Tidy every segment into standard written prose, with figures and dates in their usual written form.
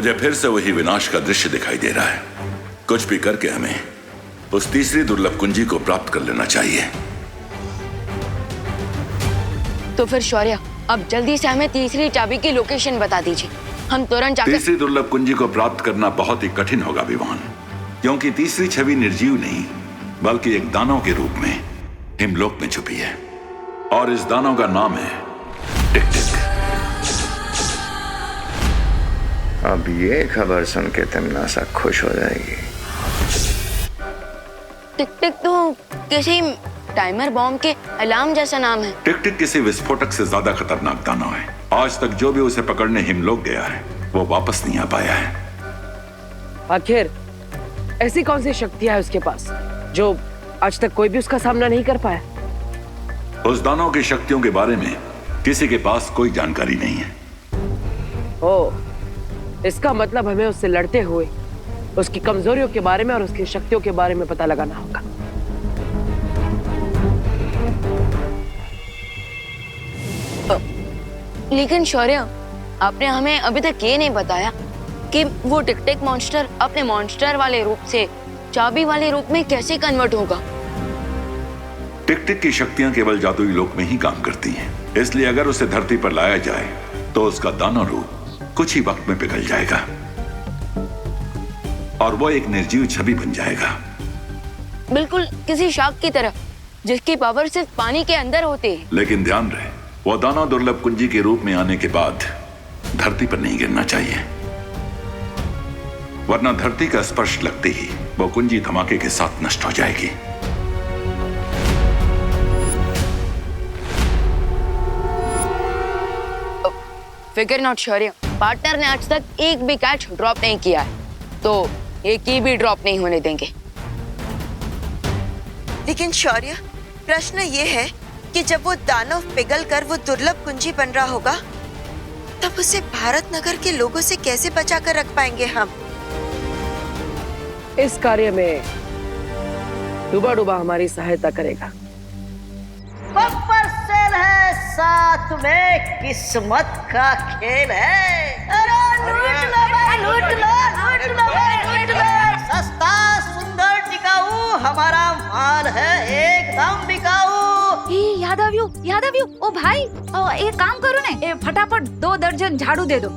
मुझे फिर से वही विनाश का दृश्य दिखाई दे रहा है। कुछ भी करके हमें उस तीसरी दुर्लभ कुंजी को प्राप्त कर लेना चाहिए। तो फिर शौर्य, अब जल्दी से हमें तीसरी चाबी की लोकेशन बता दीजिए, हम तुरंत जाकर। तीसरी दुर्लभ कुंजी को प्राप्त करना बहुत ही कठिन होगा विवान, क्योंकि तीसरी छवि निर्जीव नहीं बल्कि एक दानव के रूप में हिमलोक में छुपी है, और इस दानव का नाम है टिक टिक। अब ये खबर सुन के तमन्ना खुश हो जाएगी। टिक टिक तो किसी टाइमर बॉम्ब के अलार्म जैसा नाम है। टिक टिक किसी विस्फोटक से ज्यादा खतरनाक दानव है। आज तक जो भी उसे पकड़ने हिमलोक गया है वो वापस नहीं आ पाया है। आखिर ऐसी कौन सी शक्तियां है उसके पास जो आज तक कोई भी उसका सामना नहीं कर पाया? उस दानव की शक्तियों के बारे में किसी के पास कोई जानकारी नहीं है। ओ, इसका मतलब हमें उससे लड़ते हुए उसकी कमजोरियों के बारे में और उसकी शक्तियों के बारे में पता लगाना होगा। लेकिन शौर्य, आपने हमें अभी तक ये नहीं बताया कि वो टिक टिक मॉन्स्टर अपने मॉन्स्टर वाले रूप से चाबी वाले रूप में कैसे कन्वर्ट होगा। टिक टिक की शक्तियां केवल जादुई लोक में ही काम करती हैं, इसलिए अगर उसे धरती पर लाया जाए तो उसका दानव रूप कुछ ही वक्त में पिघल जाएगा और वो एक निर्जीव छवि बन जाएगा, बिल्कुल किसी शार्क की तरह जिसकी पावर सिर्फ पानी के अंदर होती है। लेकिन ध्यान रहे, वो दानव दुर्लभ कुंजी के रूप में आने के बाद धरती पर नहीं गिरना चाहिए, वरना धरती का स्पर्श लगते ही वो कुंजी धमाके के साथ नष्ट हो जाएगी। फिकर नॉट शौर्य, पार्टनर ने आज तक एक भी कैच ड्रॉप नहीं किया है, तो एक की भी ड्रॉप नहीं होने देंगे। लेकिन शौर्य, प्रश्न ये है कि जब वो दानव पिघल कर वो दुर्लभ कुंजी बन रहा होगा, तब उसे भारत नगर के लोगों से कैसे बचा कर रख पाएंगे हम? इस कार्य में डूबा डूबा हमारी सहायता करेगा। बम्पर सेल है, साथ में किस्मत का खेल है। अरे लूट लो भाई, लूट लो, लूट लो भाई, लूट लो। सस्ता सुंदर टिकाऊ हमारा माल है, एकदम बिकाऊ। यादव ओ भाई, एक काम करो ना, फटाफट 2 दर्जन झाड़ू दे दो।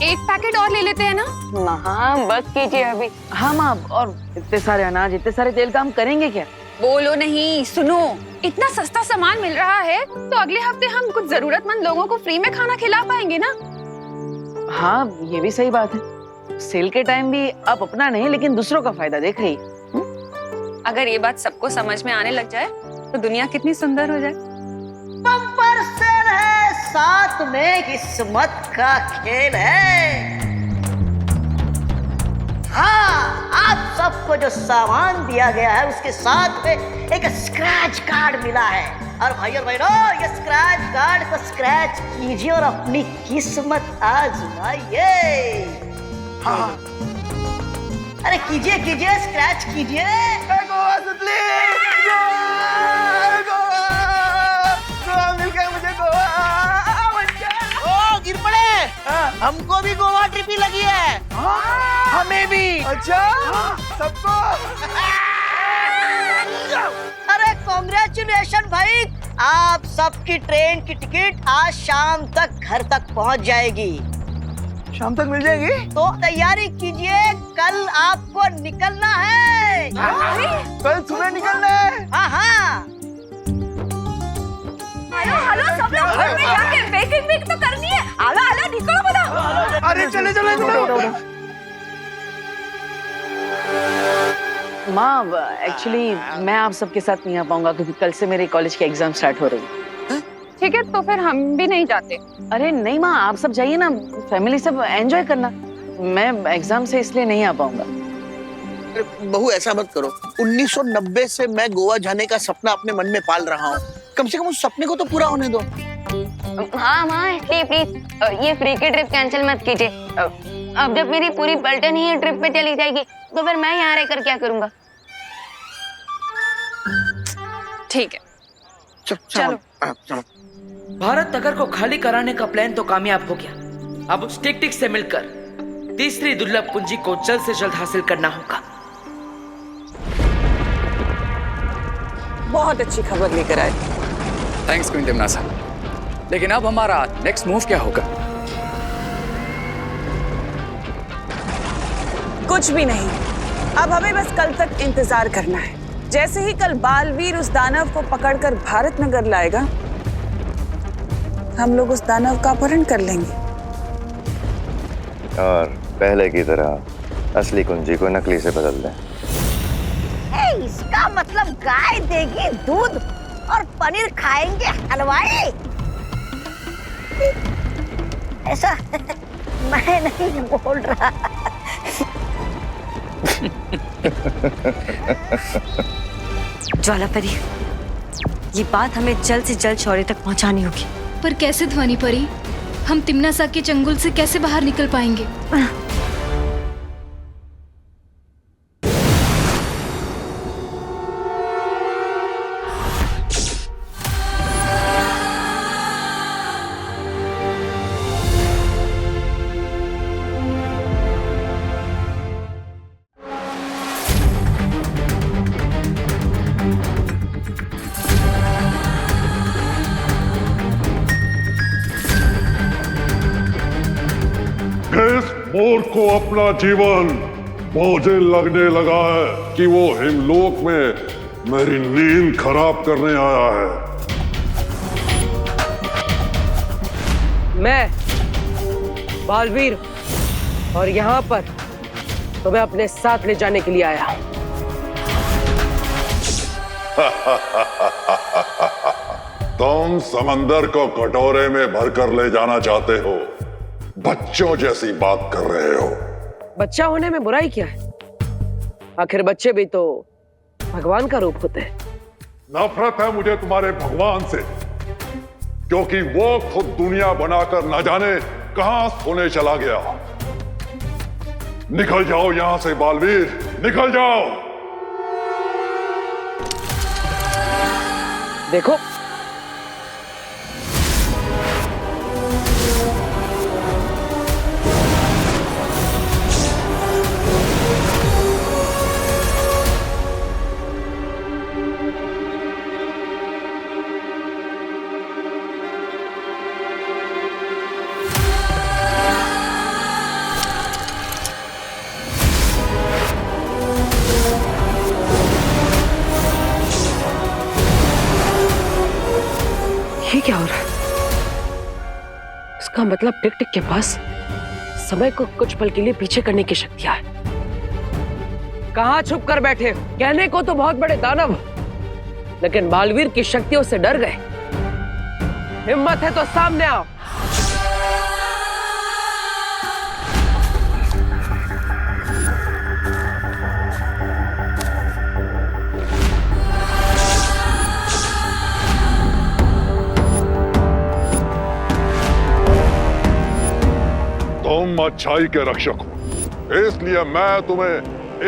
एक पैकेट और ले लेते हैं ना। हाँ बस कीजिए अभी। हाँ माँ, और इतने सारे अनाज, इतने सारे तेल का हम करेंगे क्या? बोलो नहीं, सुनो, इतना सस्ता सामान मिल रहा है तो अगले हफ्ते हम कुछ जरूरतमंद लोगों को फ्री में खाना खिला पाएंगे ना। हाँ, ये भी सही बात है। सेल के टाइम भी आप अपना नहीं लेकिन दूसरों का फायदा देख रही। अगर ये बात सबको समझ में आने लग जाए तो दुनिया कितनी सुंदर हो जाए। बम्पर सेल है, साथ में किस्मत का खेल है। हाँ, आप सबको जो सामान दिया गया है उसके साथ में एक स्क्रैच कार्ड मिला है, और भाई और बहनों, ये स्क्रैच कार्ड को स्क्रैच कीजिए और अपनी किस्मत आजमाइए। हाँ, अरे कीजिए कीजिए, स्क्रैच कीजिए। गोवा सुतली, गोवा मिल गया मुझे, गोवा। ओ गिर पड़े, हमको भी गोवा ट्रिप ही लगी है। हमें भी। अच्छा, सबको। अरे कांग्रेचुलेशन भाई, आप सबकी ट्रेन की टिकट आज शाम तक घर तक पहुंच जाएगी। शाम तक मिल जाएगी? तो तैयारी कीजिए, कल आपको निकलना है। कल सुबह निकलना है? हाँ हाँ। हेलो सब लोग घर में जाके पैकिंग तो करनी है। आला निकलो बताओ। अरे चले चले। माँ, एक्चुअली मैं आप सबके साथ नहीं आ पाऊंगा क्योंकि कल से मेरे कॉलेज के एग्जाम स्टार्ट हो रही है। ठीक है, तो फिर हम भी नहीं जाते। अरे नहीं माँ, आप सब जाइए ना, फैमिली सब एंजॉय करना। मैं एग्जाम से इसलिए नहीं आ पाऊंगा। बहू ऐसा मत करो, 1990 से मैं गोवा जाने का सपना अपने मन में पाल रहा हूँ, कम से कम उस सपने को तो पूरा होने दो। हाँ माँ, प्लीज ये फ्री की ट्रिप कैंसिल मत कीजिए। अब जब मेरी पूरी पलटन ही ट्रिप पे चली जाएगी तो फिर मैं यहाँ रहकर क्या करूँगा। ठीक है, चलो। भारत नगर को खाली कराने का प्लान तो कामयाब हो गया। अब उस टिक टिक से मिलकर तीसरी दुर्लभ कुंजी को जल्द से जल्द हासिल करना होगा। बहुत अच्छी खबर लेकर आए। थैंक्स क्वीन टिमनासा। लेकिन अब हमारा नेक्स्ट मूव क्या होगा? कुछ भी नहीं, अब हमें बस कल तक इंतजार करना है। जैसे ही कल बालवीर उस दानव को पकड़कर भारत नगर लाएगा, हम लोग उस दानव का अपहरण कर लेंगे और पहले की तरह असली कुंजी को नकली से बदल दें। इसका मतलब गाय देगी दूध और पनीर खाएंगे हलवाई। ऐसा मैं नहीं बोल रहा। ज्वालापरी, ये बात हमें जल्द से जल्द शौर्य तक पहुंचानी होगी। पर कैसे ध्वनि परी? हम तिम्नासा के चंगुल से कैसे बाहर निकल पाएंगे? मोर को अपना जीवन मुझे लगने लगा है कि वो हिमलोक में मेरी नींद खराब करने आया है। मैं बालवीर और यहाँ पर तुम्हें अपने साथ ले जाने के लिए आया हूँ। तुम समंदर को कटोरे में भरकर ले जाना चाहते हो, बच्चों जैसी बात कर रहे हो। बच्चा होने में बुराई क्या है? आखिर बच्चे भी तो भगवान का रूप होते हैं। नफरत है मुझे तुम्हारे भगवान से, क्योंकि वो खुद दुनिया बनाकर न जाने कहां सोने चला गया। निकल जाओ यहां से बालवीर, निकल जाओ। देखो, ये क्या हो रहा है? इसका मतलब टिक टिक के पास समय को कुछ पल के लिए पीछे करने की शक्तियां है। कहां छुप कर बैठे हो? कहने को तो बहुत बड़े दानव, लेकिन बालवीर की शक्तियों से डर गए। हिम्मत है तो सामने आओ। तुम अच्छाई के रक्षक हो, इसलिए मैं तुम्हें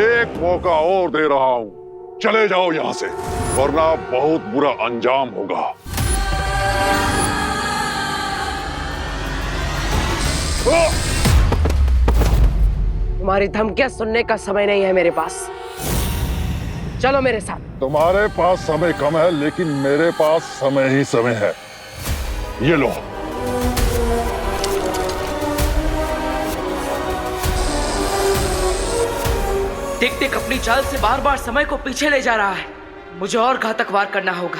एक मौका और दे रहा हूं। चले जाओ यहां से, वरना बहुत बुरा अंजाम होगा। तुम्हारी धमकियां सुनने का समय नहीं है मेरे पास। चलो मेरे साथ। तुम्हारे पास समय कम है, लेकिन मेरे पास समय ही समय है। ये लो। टिक टिक अपनी चाल से बार बार समय को पीछे ले जा रहा है। मुझे और घातक वार करना होगा।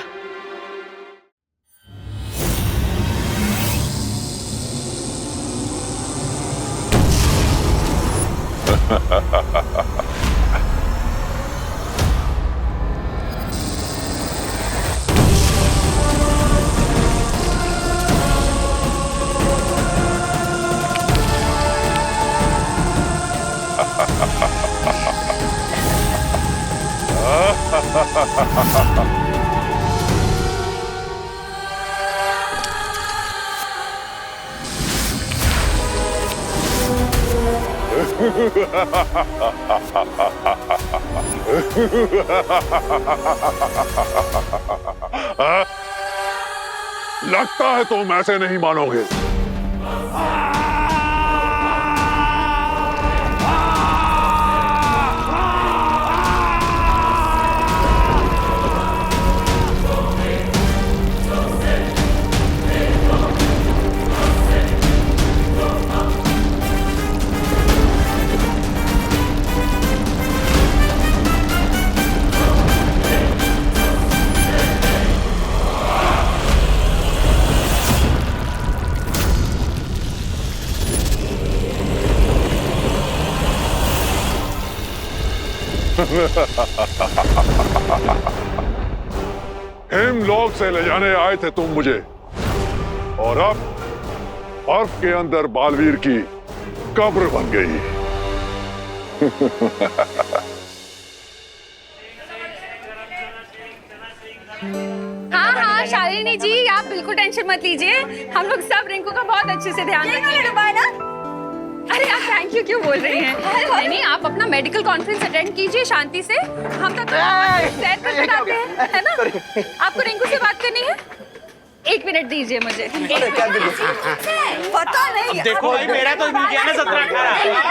लगता है तुम ऐसे नहीं मानोगे। हिमलोक से ले जाने आए थे तुम मुझे, और अब बर्फ के अंदर बालवीर की कब्र बन गई। हाँ हाँ शालिनी जी, आप बिल्कुल टेंशन मत लीजिए, हम लोग सब रिंकू का बहुत अच्छे से ध्यान रखेंगे। अरे आप थैंक यू क्यों बोल रही हैं? नहीं नहीं, आप अपना मेडिकल कॉन्फ्रेंस अटेंड कीजिए शांति से, हम तब सैर कर बताते हैं, है ना? आपको रिंकू से बात करनी है? 1 मिनट दीजिए मुझे। पता नहीं। देखो भाई, मेरा तो मिल गया ना 17-18।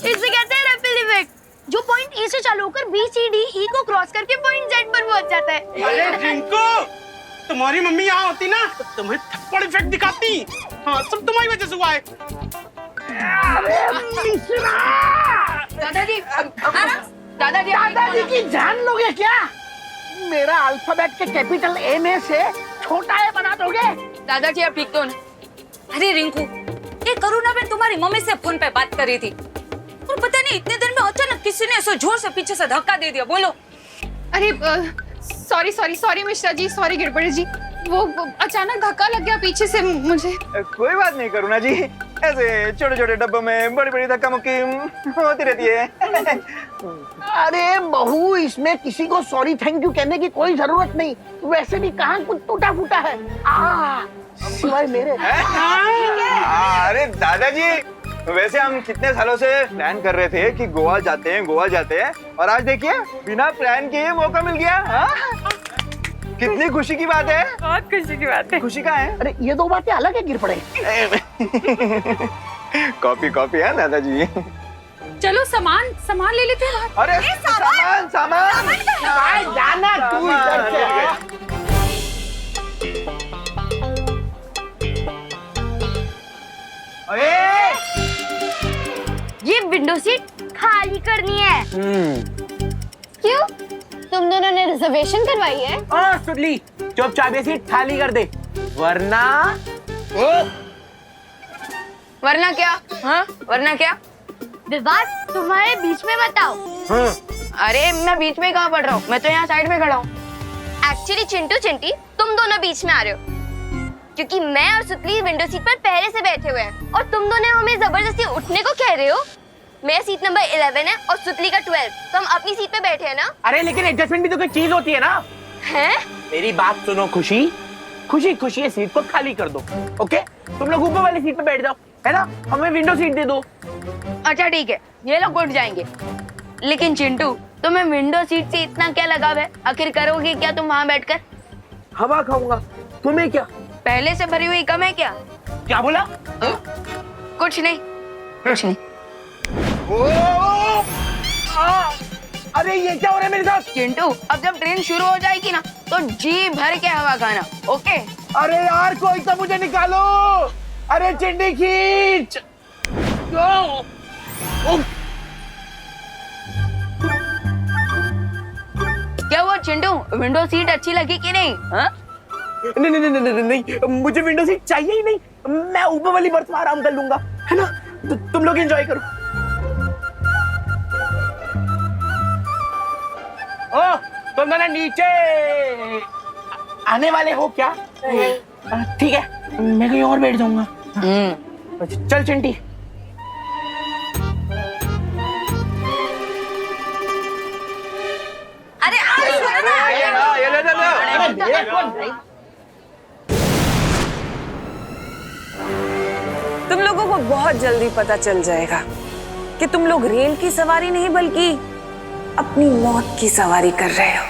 इसे कहते हैं रिपल इफेक्ट, जो पॉइंट ए से चालू होकर बी सी डी ई को क्रॉस करके पॉइंट जेड पर पहुंच जाता है। अरे रिंकू, तुम्हारी मम्मी यहाँ होती ना तो तुम्हें थप्पड़ इफेक्ट दिखाती। हाँ, सब तुम्हारी वजह से हुआ है। दादाजी, दादाजी, दादाजी की जान लोगे क्या? मेरा अल्फाबेट के कैपिटल ए में से छोटा ए बना दोगे? दादाजी आप ठीक तो ना? अरे रिंकू, ये करुणा बहन तुम्हारी मम्मी से फोन पे बात कर रही थी और पता नहीं इतने देर में अचानक किसी ने ऐसा जोर से पीछे से धक्का दे दिया। बोलो। अरे sorry sorry sorry Mishra ji, sorry गिरबड़ी जी, वो अचानक धक्का लग गया पीछे से मुझे। कोई बात नहीं करुणा जी, ऐसे छोटे छोटे डब्बों में बड़ी बड़ी धक्का मुक्की होती रहती है। अरे बहू, इसमें किसी को सॉरी थैंक यू कहने की कोई जरूरत नहीं। वैसे भी कहाँ कुछ टूटा फूटा है, सिवाय मेरे। अरे दादाजी, वैसे हम कितने सालों से प्लान कर रहे थे कि गोवा जाते हैं, और आज देखिए बिना प्लान के मौका मिल गया। हाँ? कितनी खुशी की बात है। बहुत खुशी की बात है। खुशी का है। अरे ये दो बातें अलग है गिरपड़े। कॉपी है दादाजी। चलो सामान ले लेते हैं। अरे सामान जाना तू इधर से। ये विंडो सीट खाली करनी है। क्यों? तुम दोनों ने रिजर्वेशन करवाई है? सुडली, चुपचाप ये सीट खाली कर दे, वरना क्या? हाँ, वरना क्या? विवाद तुम्हारे बीच में बताओ। अरे मैं बीच में कहाँ पड़ रहा हूँ, मैं तो यहाँ साइड में खड़ा हूँ। एक्चुअली चिंटू चिंटी तुम दोनों बीच में आ रहे हो, क्योंकि मैं और सुतली विंडो सीट पर पहले से बैठे हुए हैं और तुम दोनों हमें जबरदस्ती उठने को कह रहे हो। मेरा सीट नंबर 11 है और सुतली का 12, तो हम अपनी सीट पे बैठे हैं ना। अरे लेकिन एडजस्टमेंट भी तो कोई चीज होती है ना। हैं? मेरी बात सुनो खुशी, खुशी ये सीट को खाली कर दो। ओके, तुम लोग ऊपर वाली सीट पे बैठ जाओ, है ना? हमें विंडो सीट दे दो। अच्छा ठीक है, ये लोग उठ जाएंगे। लेकिन चिंटू, तुम्हें विंडो सीट से इतना क्या लगाव है? आखिर करोगे क्या तुम वहाँ बैठकर? हवा खाऊंगा, तुम्हें क्या? पहले से भरी हुई कम है क्या? क्या बोला? कुछ नहीं। अरे ये क्या हो रहा है मेरे साथ? चिंटू, अब जब ट्रेन शुरू हो जाएगी ना तो जी भर के हवा खाना, ओके? अरे यार कोई तो मुझे निकालो। अरे चिंडी खींच। क्या हुआ चिंटू, विंडो सीट अच्छी लगी कि नहीं? हाँ? नहीं, मुझे विंडो सीट चाहिए ही नहीं। मैं ऊपर वाली बर्थ में आराम कर लूंगा, है ना? तुम लोग एंजॉय करो। तुम दोनों नीचे आने वाले हो क्या? ठीक है, मैं कहीं और बैठ जाऊंगा। चल चिंटी। अरे तुम लोगों को बहुत जल्दी पता चल जाएगा कि तुम लोग रेल की सवारी नहीं बल्कि अपनी मौत की सवारी कर रहे हो।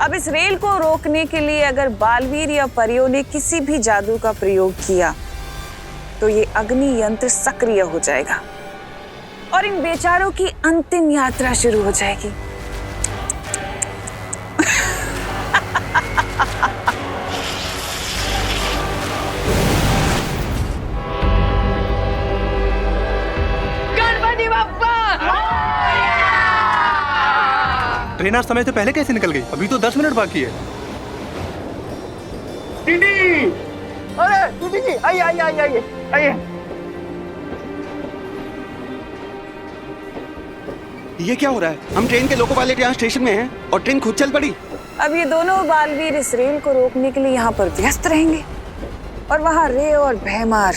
अब इस रेल को रोकने के लिए अगर बालवीर या परियों ने किसी भी जादू का प्रयोग किया तो ये अग्नि यंत्र सक्रिय हो जाएगा और इन बेचारों की अंतिम यात्रा शुरू हो जाएगी। गणपति ट्रेन आज समय से पहले कैसे निकल गई? अभी तो 10 मिनट बाकी है। टीटी! अरे टीटी जी, आइए आइए आइए आइए आइए। ये क्या हो रहा है? हम ट्रेन के लोको पायलट यहाँ स्टेशन में हैं और ट्रेन खुद चल पड़ी। अब ये दोनों बालवीर इस रेल को रोकने के लिए यहाँ पर व्यस्त रहेंगे और वहाँ रे और भैमार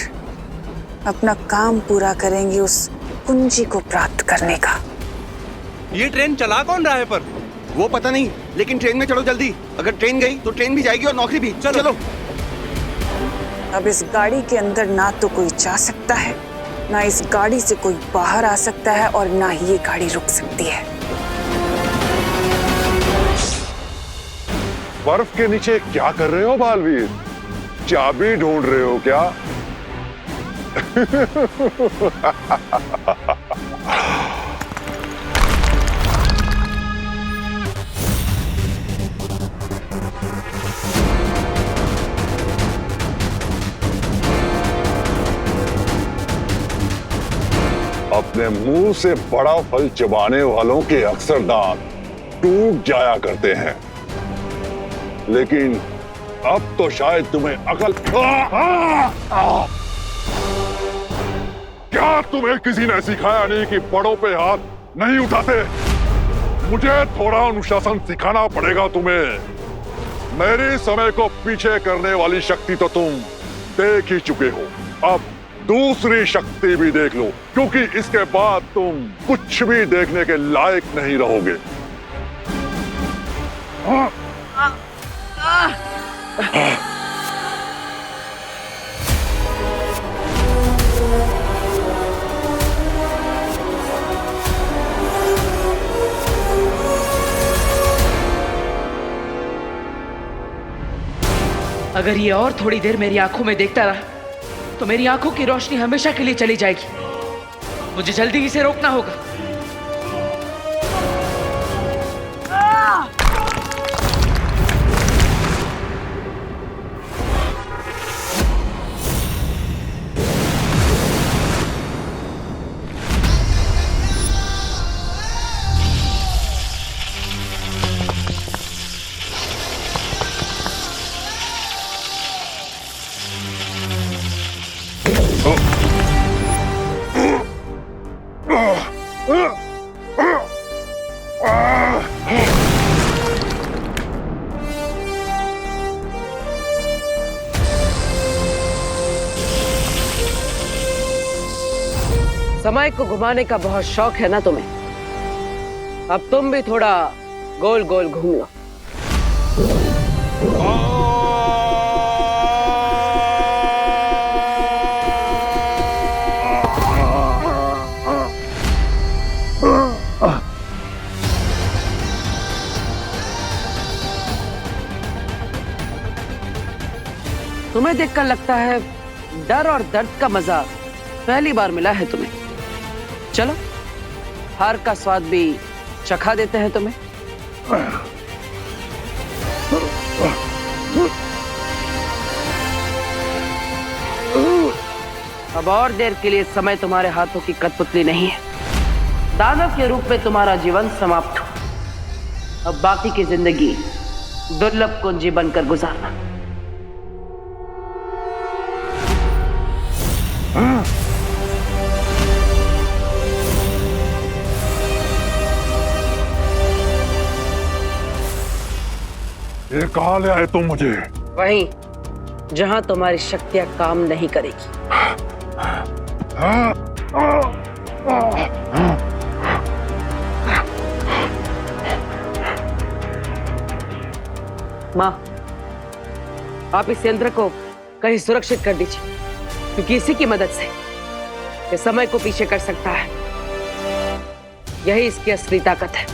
अपना काम पूरा करेंगे उस कुंजी को प्राप्त करने का। ये ट्रेन चला कौन रहा है पर? वो पता नहीं, लेकिन ट्रेन में चढ़ो जल्दी। अगर ट्रेन गई तो ट्रेन भी जाएगी और नौकरी भी। चलो। अब इस गाड़ी के अंदर ना तो कोई जा सकता है, ना इस गाड़ी से कोई बाहर आ सकता है और ना ही ये गाड़ी रुक सकती है। बर्फ के नीचे क्या कर रहे हो बालवीर? चाबी ढूंढ रहे हो क्या? अपने मुंह से बड़ा फल चबाने वालों के अक्सर दांत टूट जाया करते हैं, लेकिन अब तो शायद तुम्हें अकल। क्या तुम्हें किसी ने सिखाया नहीं कि बड़ों पे हाथ नहीं उठाते? मुझे थोड़ा अनुशासन सिखाना पड़ेगा तुम्हें। मेरे समय को पीछे करने वाली शक्ति तो तुम देख ही चुके हो, अब दूसरी शक्ति भी देख लो, क्योंकि इसके बाद तुम कुछ भी देखने के लायक नहीं रहोगे। अगर ये और थोड़ी देर मेरी आंखों में देखता रहा तो मेरी आंखों की रोशनी हमेशा के लिए चली जाएगी। मुझे जल्दी इसे रोकना होगा। समय को घुमाने का बहुत शौक है ना तुम्हें? अब तुम भी थोड़ा गोल गोल घूम लो। तुम्हें देखकर लगता है डर और दर्द का मजा पहली बार मिला है तुम्हें। चलो हार का स्वाद भी चखा देते हैं तुम्हें। अब और देर के लिए समय तुम्हारे हाथों की कठपुतली नहीं है। दानव के रूप में तुम्हारा जीवन समाप्त हो। अब बाकी की जिंदगी दुर्लभ कुंजी बनकर गुजारना। ये कहाँ ले आए तुम मुझे? वहीं जहां तुम्हारी शक्तियां काम नहीं करेगी। माँ, आप इस यंत्र को कहीं सुरक्षित कर दीजिए, क्योंकि इसी की मदद से ये समय को पीछे कर सकता है। यही इसकी असली ताकत है।